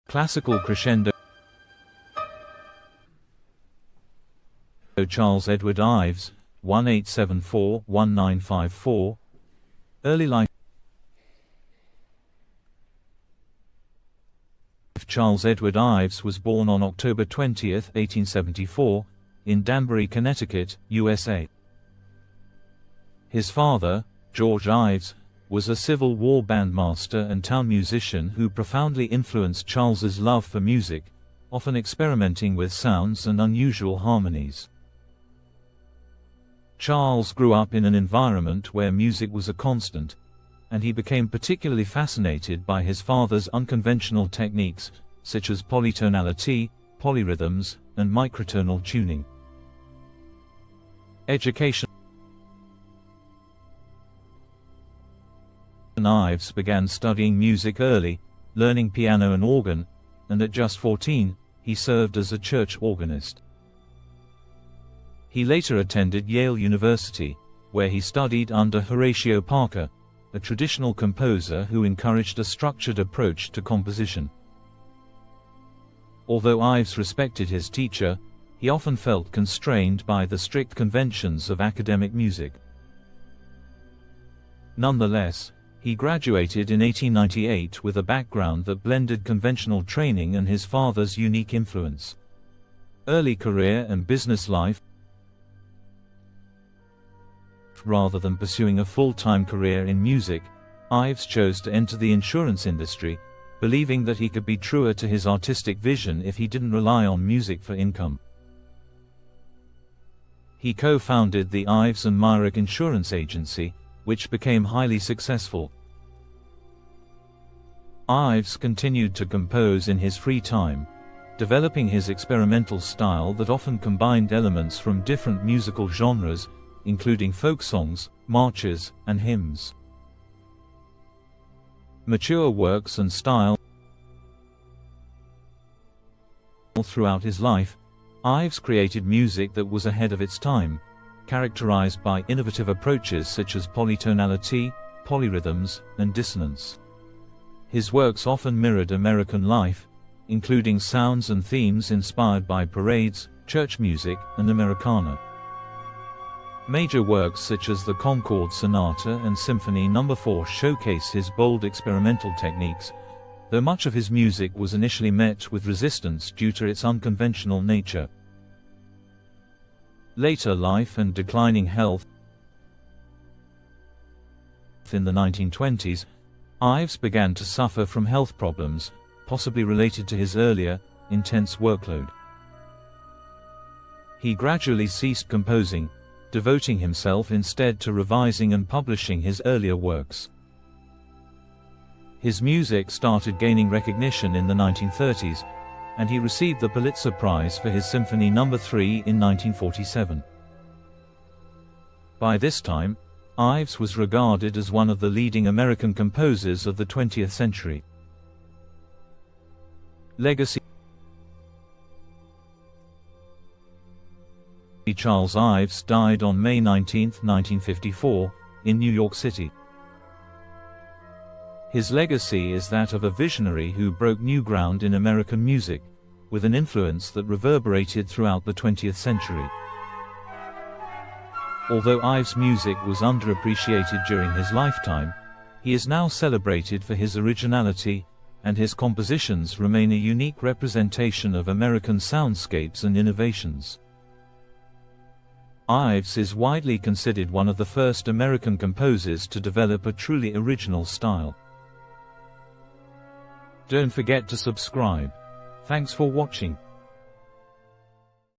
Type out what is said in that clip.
Classical Crescendo. Charles Edward Ives, 1874-1954. Early life. Charles Edward Ives was born on October 20, 1874, in Danbury, Connecticut, USA. His father, George Ives, was a Civil War bandmaster and town musician who profoundly influenced Charles's love for music, often experimenting with sounds and unusual harmonies. Charles grew up in an environment where music was a constant, and he became particularly fascinated by his father's unconventional techniques, such as polytonality, polyrhythms, and microtonal tuning. Education. Ives began studying music early, learning piano and organ, and at just 14, he served as a church organist. He later attended Yale University, where he studied under Horatio Parker, a traditional composer who encouraged a structured approach to composition. Although Ives respected his teacher, he often felt constrained by the strict conventions of academic music. Nonetheless, he graduated in 1898 with a background that blended conventional training and his father's unique influence. Early career and business life. Rather than pursuing a full-time career in music, Ives chose to enter the insurance industry, believing that he could be truer to his artistic vision if he didn't rely on music for income. He co-founded the Ives and Myrick Insurance Agency, which became highly successful. Ives continued to compose in his free time, developing his experimental style that often combined elements from different musical genres, including folk songs, marches, and hymns. Mature works and style. Throughout his life, Ives created music that was ahead of its time, characterized by innovative approaches such as polytonality, polyrhythms, and dissonance. His works often mirrored American life, including sounds and themes inspired by parades, church music, and Americana. Major works such as the Concord Sonata and Symphony No. 4 showcase his bold experimental techniques, though much of his music was initially met with resistance due to its unconventional nature. Later life and declining health. In the 1920s, Ives began to suffer from health problems, possibly related to his earlier, intense workload. He gradually ceased composing, devoting himself instead to revising and publishing his earlier works. His music started gaining recognition in the 1930s, and he received the Pulitzer Prize for his Symphony No. 3 in 1947. By this time, Ives was regarded as one of the leading American composers of the 20th century. Legacy. Charles Ives died on May 19, 1954, in New York City. His legacy is that of a visionary who broke new ground in American music, with an influence that reverberated throughout the 20th century. Although Ives' music was underappreciated during his lifetime, he is now celebrated for his originality, and his compositions remain a unique representation of American soundscapes and innovations. Ives is widely considered one of the first American composers to develop a truly original style. Don't forget to subscribe. Thanks for watching.